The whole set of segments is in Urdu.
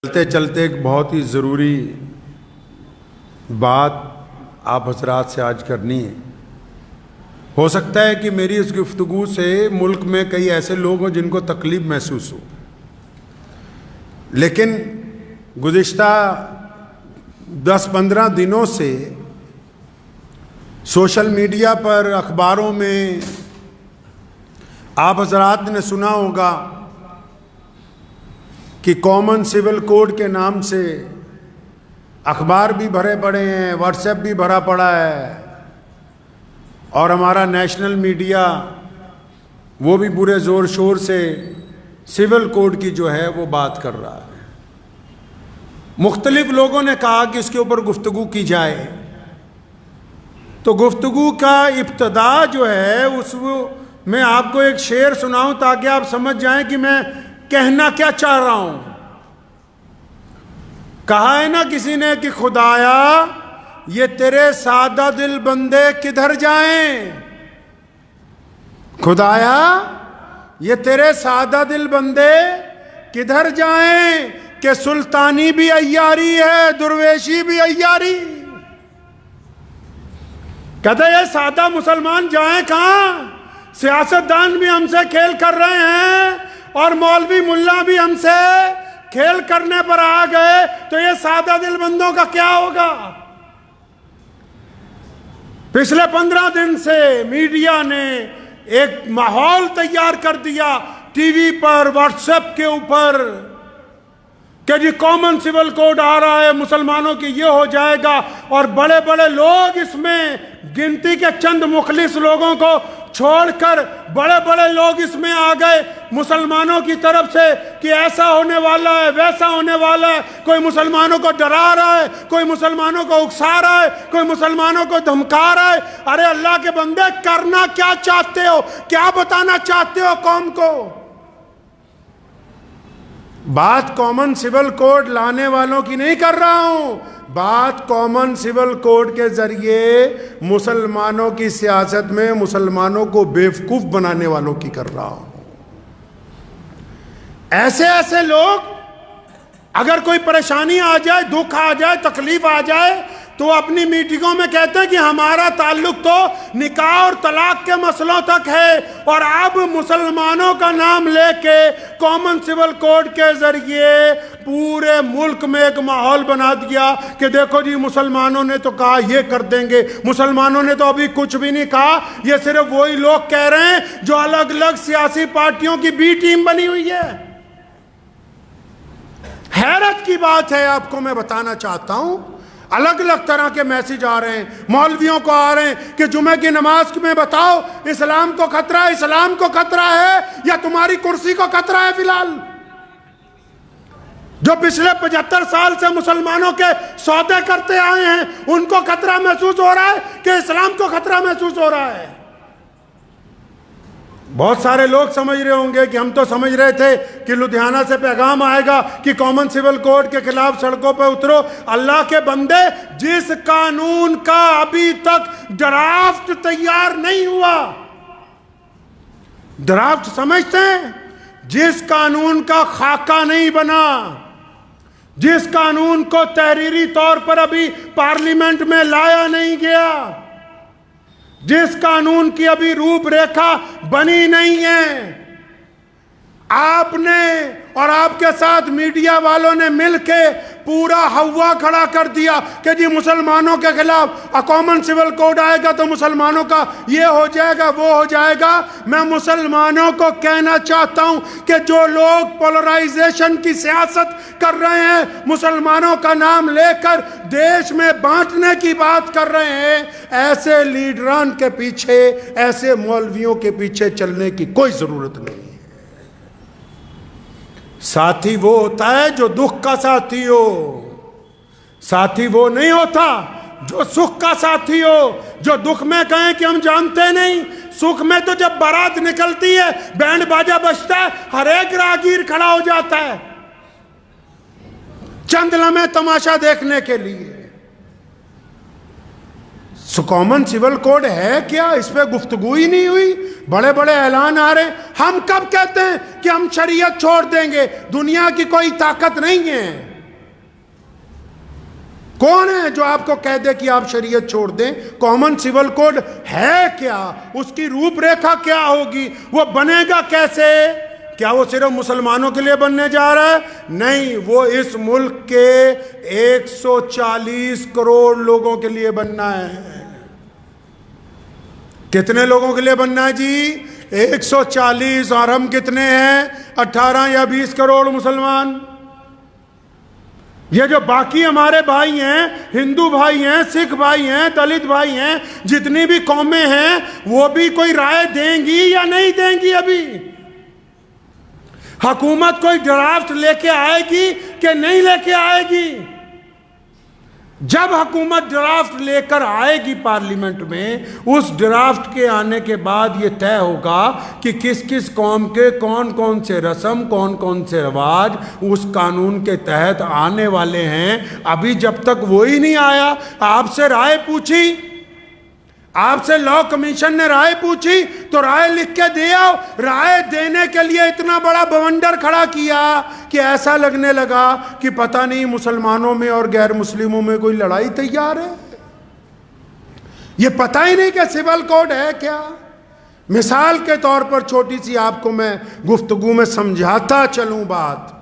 چلتے چلتے ایک بہت ہی ضروری بات آپ حضرات سے آج کرنی ہے۔ ہو سکتا ہے کہ میری اس گفتگو سے ملک میں کئی ایسے لوگ ہوں جن کو تکلیف محسوس ہو، لیکن گزشتہ 10-15 دنوں سے سوشل میڈیا پر، اخباروں میں آپ حضرات نے سنا ہوگا کہ کامن سول کوڈ کے نام سے اخبار بھی بھرے پڑے ہیں، واٹس ایپ بھی بھرا پڑا ہے، اور ہمارا نیشنل میڈیا وہ بھی پورے زور شور سے سول کوڈ کی جو ہے وہ بات کر رہا ہے۔ مختلف لوگوں نے کہا کہ اس کے اوپر گفتگو کی جائے، تو گفتگو کا ابتدا جو ہے اس میں آپ کو ایک شعر سناؤں تاکہ آپ سمجھ جائیں کہ میں کہنا کیا چاہ رہا ہوں۔ کہا ہے نا کسی نے کہ خدایا یہ تیرے سادہ دل بندے کدھر جائیں، خدایا یہ تیرے سادہ دل بندے کدھر جائیں، کہ سلطانی بھی عیاری ہے درویشی بھی عیاری۔ کہتے یہ سادہ مسلمان جائیں کہاں، سیاستدان بھی ہم سے کھیل کر رہے ہیں اور مولوی ملا بھی ہم سے کھیل کرنے پر آ گئے، تو یہ سادہ دل بندوں کا کیا ہوگا۔ پچھلے 15 دن سے میڈیا نے ایک ماحول تیار کر دیا ٹی وی پر، واٹس ایپ کے اوپر، کہ جی کامن سول کوڈ آ رہا ہے، مسلمانوں کی یہ ہو جائے گا، اور بڑے بڑے لوگ اس میں، گنتی کے چند مخلص لوگوں کو چھوڑ کر بڑے بڑے لوگ اس میں آ گئے مسلمانوں کی طرف سے کہ ایسا ہونے والا ہے، ویسا ہونے والا ہے۔ کوئی مسلمانوں کو ڈرا رہا ہے، کوئی مسلمانوں کو اکسا رہا ہے، کوئی مسلمانوں کو دھمکا رہا ہے۔ ارے اللہ کے بندے، کرنا کیا چاہتے ہو، کیا بتانا چاہتے ہو قوم کو؟ بات کامن سول کوڈ لانے والوں کی نہیں کر رہا ہوں، بات کامن سول کوڈ کے ذریعے مسلمانوں کی سیاست میں مسلمانوں کو بیوقوف بنانے والوں کی کر رہا ہوں۔ ایسے ایسے لوگ اگر کوئی پریشانی آ جائے، دکھ آ جائے، تکلیف آ جائے، تو اپنی میٹنگوں میں کہتے ہیں کہ ہمارا تعلق تو نکاح اور طلاق کے مسئلوں تک ہے، اور اب مسلمانوں کا نام لے کے کامن سول کوڈ کے ذریعے پورے ملک میں ایک ماحول بنا دیا کہ دیکھو جی مسلمانوں نے تو کہا یہ کر دیں گے، مسلمانوں نے تو ابھی کچھ بھی نہیں کہا، یہ صرف وہی لوگ کہہ رہے ہیں جو الگ الگ سیاسی پارٹیوں کی بی ٹیم بنی ہوئی ہے۔ حیرت کی بات ہے، آپ کو میں بتانا چاہتا ہوں، الگ الگ طرح کے میسیج آ رہے ہیں، مولویوں کو آ رہے ہیں کہ جمعہ کی نماز میں بتاؤ اسلام کو خطرہ ہے، اسلام کو خطرہ ہے یا تمہاری کرسی کو خطرہ ہے؟ فی الحال جو پچھلے 75 سال سے مسلمانوں کے سودے کرتے آئے ہیں ان کو خطرہ محسوس ہو رہا ہے کہ اسلام کو خطرہ محسوس ہو رہا ہے؟ بہت سارے لوگ سمجھ رہے ہوں گے کہ ہم تو سمجھ رہے تھے کہ لدھیانہ سے پیغام آئے گا کہ کامن سول کوڈ کے خلاف سڑکوں پہ اترو۔ اللہ کے بندے، جس قانون کا ابھی تک ڈرافٹ تیار نہیں ہوا، ڈرافٹ سمجھتے ہیں، جس قانون کا خاکہ نہیں بنا، جس قانون کو تحریری طور پر ابھی پارلیمنٹ میں لایا نہیں گیا، جس قانون کی ابھی روپ ریکھا بنی نہیں ہے، آپ نے اور آپ کے ساتھ میڈیا والوں نے مل کے پورا ہوا کھڑا کر دیا کہ جی مسلمانوں کے خلاف کامن سول کوڈ آئے گا تو مسلمانوں کا یہ ہو جائے گا، وہ ہو جائے گا۔ میں مسلمانوں کو کہنا چاہتا ہوں کہ جو لوگ پولرائزیشن کی سیاست کر رہے ہیں، مسلمانوں کا نام لے کر دیش میں بانٹنے کی بات کر رہے ہیں، ایسے لیڈران کے پیچھے، ایسے مولویوں کے پیچھے چلنے کی کوئی ضرورت نہیں ہے۔ ساتھی وہ ہوتا ہے جو دکھ کا ساتھی ہو، ساتھی وہ نہیں ہوتا جو سکھ کا ساتھی ہو، جو دکھ میں کہیں کہ ہم جانتے نہیں، سکھ میں تو جب بارات نکلتی ہے، بینڈ باجا بجتا ہے، ہر ایک راہگیر کھڑا ہو جاتا ہے چند لمحے تماشا دیکھنے کے لیے۔ کامن سول کوڈ ہے کیا؟ اس پہ گفتگو ہی نہیں ہوئی، بڑے بڑے اعلان آ رہے ہیں۔ ہم کب کہتے ہیں کہ ہم شریعت چھوڑ دیں گے؟ دنیا کی کوئی طاقت نہیں ہے کون ہے جو آپ کو کہہ دے کہ آپ شریعت چھوڑ دیں؟ کامن سول کوڈ ہے کیا؟ اس کی روپ ریکھا کیا ہوگی؟ وہ بنے گا کیسے؟ کیا وہ صرف مسلمانوں کے لیے بننے جا رہا ہے؟ نہیں، وہ اس ملک کے 140 کروڑ لوگوں کے لیے بننا ہے۔ کتنے لوگوں کے لیے بننا ہے جی؟ 140، اور ہم کتنے ہیں؟ 18 یا 20 کروڑ مسلمان۔ یہ جو باقی ہمارے بھائی ہیں، ہندو بھائی ہیں، سکھ بھائی ہیں، دلت بھائی ہیں، جتنی بھی قومیں ہیں، وہ بھی کوئی رائے دیں گی یا نہیں دیں گی؟ ابھی حکومت کوئی ڈرافٹ لے کے آئے گی کہ نہیں لے کے آئے گی؟ جب حکومت ڈرافٹ لے کر آئے گی پارلیمنٹ میں، اس ڈرافٹ کے آنے کے بعد یہ طے ہوگا کہ کس کس قوم کے کون کون سے رسم، کون کون سے رواج اس قانون کے تحت آنے والے ہیں۔ ابھی جب تک وہی نہیں آیا، آپ سے رائے پوچھی، آپ سے لا کمیشن نے رائے پوچھی تو رائے لکھ کے دیا۔ رائے دینے کے لیے اتنا بڑا بونڈر کھڑا کیا کہ ایسا لگنے لگا کہ پتہ نہیں مسلمانوں میں اور غیر مسلموں میں کوئی لڑائی تیار ہے۔ یہ پتہ ہی نہیں کہ سول کوڈ ہے کیا۔ مثال کے طور پر چھوٹی سی آپ کو میں گفتگو میں سمجھاتا چلوں بات،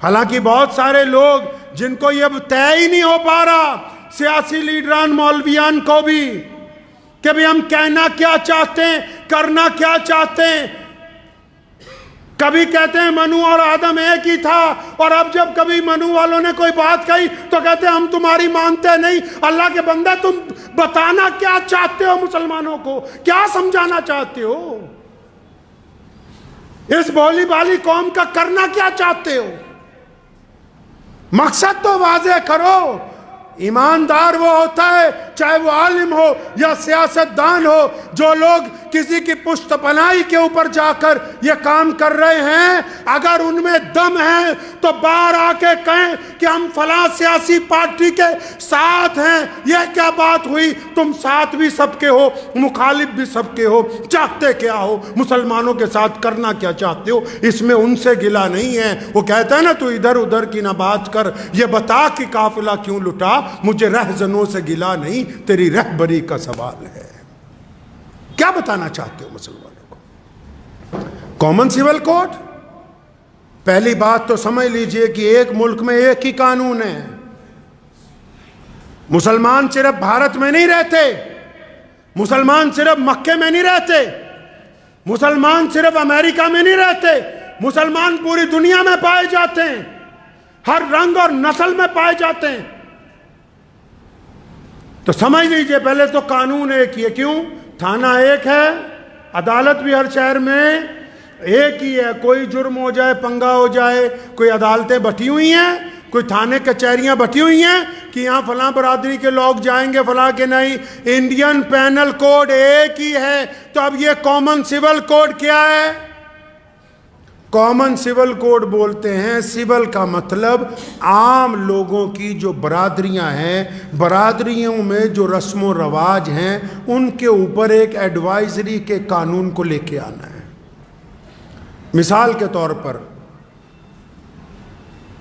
حالانکہ بہت سارے لوگ جن کو یہ طے ہی نہیں ہو پا رہا، سیاسی لیڈران، مولویان کو بھی، کہ بھی ہم کہنا کیا چاہتے ہیں، کرنا کیا چاہتے ہیں۔ کبھی کہتے ہیں منو اور آدم ایک ہی تھا، اور اب جب کبھی منو والوں نے کوئی بات کہی تو کہتے ہیں ہم تمہاری مانتے نہیں۔ اللہ کے بندے، تم بتانا کیا چاہتے ہو مسلمانوں کو؟ کیا سمجھانا چاہتے ہو؟ اس بولی بالی قوم کا کرنا کیا چاہتے ہو؟ مقصد تو واضح کرو۔ ایماندار وہ ہوتا ہے، چاہے وہ عالم ہو یا سیاستدان ہو، جو لوگ کسی کی پشت پناہی کے اوپر جا کر یہ کام کر رہے ہیں، اگر ان میں دم ہے تو باہر آ کے کہیں کہ ہم فلاں سیاسی پارٹی کے ساتھ ہیں۔ یہ کیا بات ہوئی؟ تم ساتھ بھی سب کے ہو، مخالف بھی سب کے ہو، چاہتے کیا ہو؟ مسلمانوں کے ساتھ کرنا کیا چاہتے ہو؟ اس میں ان سے گلا نہیں ہے۔ وہ کہتا ہے نا، تو ادھر ادھر کی نہ بات کر، یہ بتا کہ قافلہ کیوں لٹا، مجھے رہزنوں سے گلا نہیں، تیری رہبری کا سوال ہے۔ کیا بتانا چاہتے ہو مسلمانوں کو؟ کامن سول کوڈ، پہلی بات تو سمجھ لیجئے کہ ایک ملک میں ایک ہی قانون ہے۔ مسلمان صرف بھارت میں نہیں رہتے، مسلمان صرف مکے میں نہیں رہتے، مسلمان صرف امریکہ میں نہیں رہتے، مسلمان پوری دنیا میں پائے جاتے ہیں، ہر رنگ اور نسل میں پائے جاتے ہیں۔ تو سمجھ لیجئے پہلے تو قانون ایک ہی ہے۔ کیوں؟ تھانہ ایک ہے، عدالت بھی ہر شہر میں ایک ہی ہے۔ کوئی جرم ہو جائے، پنگا ہو جائے، کوئی عدالتیں بٹی ہوئی ہیں، کوئی تھانے کچہریاں بٹی ہوئی ہیں کہ یہاں فلاں برادری کے لوگ جائیں گے، فلاں کے نہیں۔ انڈین پینل کوڈ ایک ہی ہے۔ تو اب یہ کامن سول کوڈ کیا ہے؟ کامن سول کوڈ بولتے ہیں، سول کا مطلب عام لوگوں کی جو برادریاں ہیں، برادریوں میں جو رسم و رواج ہیں، ان کے اوپر ایک ایڈوائزری کے قانون کو لے کے آنا ہے۔ مثال کے طور پر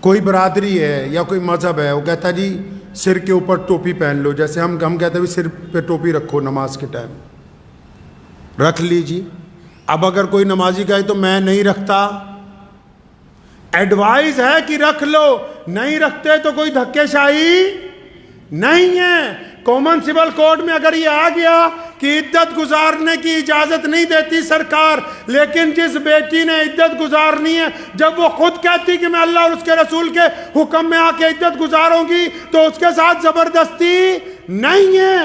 کوئی برادری ہے یا کوئی مذہب ہے، وہ کہتا ہے جی سر کے اوپر ٹوپی پہن لو، جیسے ہم کہتے ہیں سر پہ ٹوپی رکھو نماز کے ٹائم، رکھ لیجیے۔ اب اگر کوئی نمازی کہے تو میں نہیں رکھتا، ایڈوائز ہے کہ رکھ لو، نہیں رکھتے تو کوئی دھکے شاہی نہیں ہے۔ کامن سول کوڈ میں اگر یہ آ گیا کہ عدت گزارنے کی اجازت نہیں دیتی سرکار، لیکن جس بیٹی نے عدت گزارنی ہے، جب وہ خود کہتی کہ میں اللہ اور اس کے رسول کے حکم میں آ کے عدت گزاروں گی، تو اس کے ساتھ زبردستی نہیں ہے۔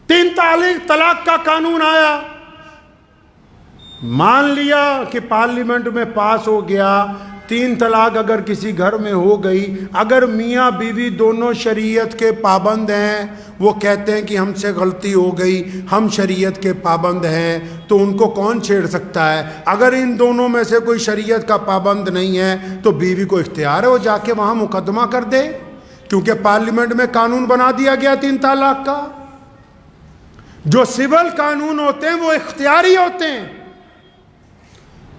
3 طلاق کا قانون آیا، مان لیا کہ پارلیمنٹ میں پاس ہو گیا، 3 طلاق اگر کسی گھر میں ہو گئی، اگر میاں بیوی دونوں شریعت کے پابند ہیں، وہ کہتے ہیں کہ ہم سے غلطی ہو گئی، ہم شریعت کے پابند ہیں، تو ان کو کون چھیڑ سکتا ہے؟ اگر ان دونوں میں سے کوئی شریعت کا پابند نہیں ہے تو بیوی کو اختیار ہے وہ جا کے وہاں مقدمہ کر دے، کیونکہ پارلیمنٹ میں قانون بنا دیا گیا 3 طلاق کا۔ جو سول قانون ہوتے ہیں وہ اختیاری ہوتے ہیں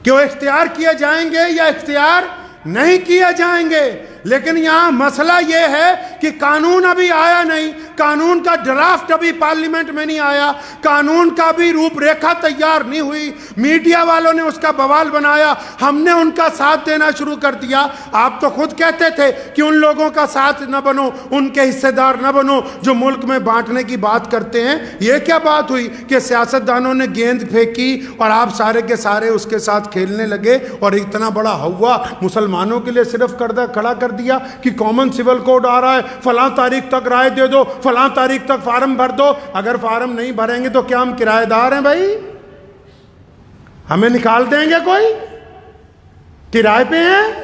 کہ وہ اختیار کیے جائیں گے یا اختیار نہیں کیے جائیں گے۔ لیکن یہاں مسئلہ یہ ہے کہ قانون ابھی آیا نہیں، قانون کا ڈرافٹ ابھی پارلیمنٹ میں نہیں آیا، قانون کا بھی روپ ریکھا تیار نہیں ہوئی، میڈیا والوں نے اس کا بوال بنایا، ہم نے ان کا ساتھ دینا شروع کر دیا۔ آپ تو خود کہتے تھے کہ ان لوگوں کا ساتھ نہ بنو، ان کے حصے دار نہ بنو جو ملک میں بانٹنے کی بات کرتے ہیں۔ یہ کیا بات ہوئی کہ سیاستدانوں نے گیند پھینکی اور آپ سارے کے سارے اس کے ساتھ کھیلنے لگے اور اتنا بڑا ہوا مسلمانوں کے لیے صرف کھڑا کر دیا کہ کامن سول کوڈ آ رہا ہے، فلاں تاریخ تک رائے دے دو، فلاں تاریخ تک فارم بھر دو۔ اگر فارم نہیں بھریں گے تو کیا ہم کرایہ دار ہیں بھائی؟ ہمیں نکال دیں گے کوئی؟ کرائے پہ ہیں؟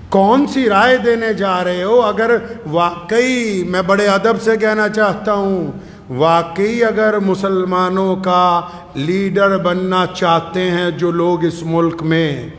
کون سی رائے دینے جا رہے ہو؟ اگر واقعی، میں بڑے ادب سے کہنا چاہتا ہوں، واقعی اگر مسلمانوں کا لیڈر بننا چاہتے ہیں جو لوگ اس ملک میں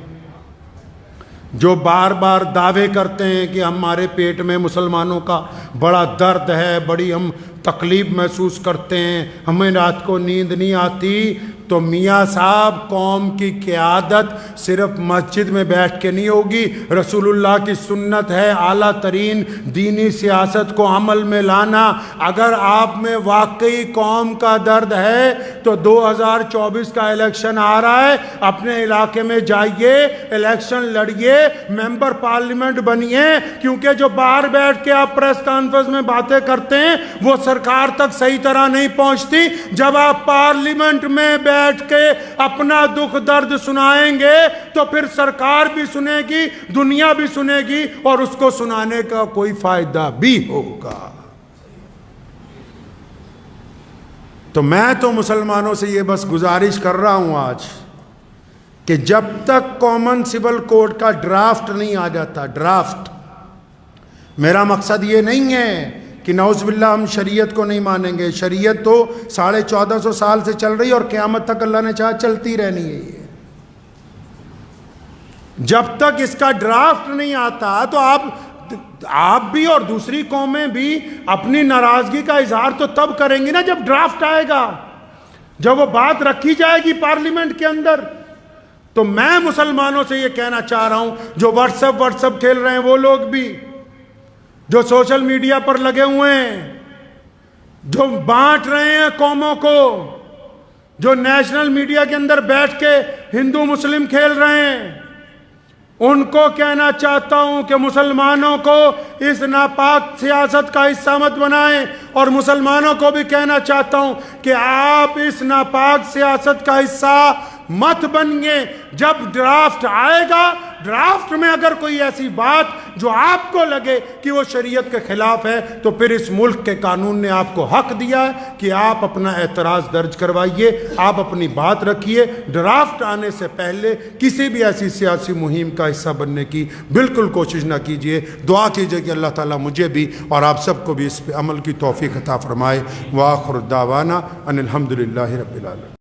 جو بار بار دعوے کرتے ہیں کہ ہمارے پیٹ میں مسلمانوں کا بڑا درد ہے، بڑی ہم تکلیف محسوس کرتے ہیں، ہمیں رات کو نیند نہیں آتی، تو میاں صاحب قوم کی قیادت صرف مسجد میں بیٹھ کے نہیں ہوگی۔ رسول اللہ کی سنت ہے اعلیٰ ترین دینی سیاست کو عمل میں لانا۔ اگر آپ میں واقعی قوم کا درد ہے تو 2024 کا الیکشن آ رہا ہے، اپنے علاقے میں جائیے، الیکشن لڑیے، ممبر پارلیمنٹ بنیے، کیونکہ جو باہر بیٹھ کے آپ پریس کانفرنس میں باتیں کرتے ہیں وہ سرکار تک صحیح طرح نہیں پہنچتی۔ جب آپ پارلیمنٹ میں بیٹھ کے اپنا دکھ درد سنائیں گے تو پھر سرکار بھی سنے گی، دنیا بھی سنے گی، اور اس کو سنانے کا کوئی فائدہ بھی ہوگا۔ تو میں تو مسلمانوں سے یہ بس گزارش کر رہا ہوں آج کہ جب تک کامن سول کوڈ کا ڈرافٹ نہیں آ جاتا، ڈرافٹ، میرا مقصد یہ نہیں ہے کہ نعوذ باللہ ہم شریعت کو نہیں مانیں گے، شریعت تو 1450 سال سے چل رہی ہے اور قیامت تک اللہ نے چاہا چلتی رہنی ہے۔ یہ جب تک اس کا ڈرافٹ نہیں آتا تو آپ بھی اور دوسری قومیں بھی اپنی ناراضگی کا اظہار تو تب کریں گی نا جب ڈرافٹ آئے گا، جب وہ بات رکھی جائے گی پارلیمنٹ کے اندر۔ تو میں مسلمانوں سے یہ کہنا چاہ رہا ہوں، جو واٹس ایپ کھیل رہے ہیں وہ لوگ بھی، جو سوشل میڈیا پر لگے ہوئے ہیں، جو بانٹ رہے ہیں قوموں کو، جو نیشنل میڈیا کے اندر بیٹھ کے ہندو مسلم کھیل رہے ہیں، ان کو کہنا چاہتا ہوں کہ مسلمانوں کو اس ناپاک سیاست کا حصہ مت بنائیں، اور مسلمانوں کو بھی کہنا چاہتا ہوں کہ آپ اس ناپاک سیاست کا حصہ مت بنیے۔ جب ڈرافٹ آئے گا، ڈرافٹ میں اگر کوئی ایسی بات جو آپ کو لگے کہ وہ شریعت کے خلاف ہے، تو پھر اس ملک کے قانون نے آپ کو حق دیا ہے کہ آپ اپنا اعتراض درج کروائیے، آپ اپنی بات رکھیے۔ ڈرافٹ آنے سے پہلے کسی بھی ایسی سیاسی مہم کا حصہ بننے کی بالکل کوشش نہ کیجیے۔ دعا کیجیے کہ اللہ تعالیٰ مجھے بھی اور آپ سب کو بھی اس پہ عمل کی توفیق عطا فرمائے۔ وآخر دعوانا ان الحمدللہ رب العالمین۔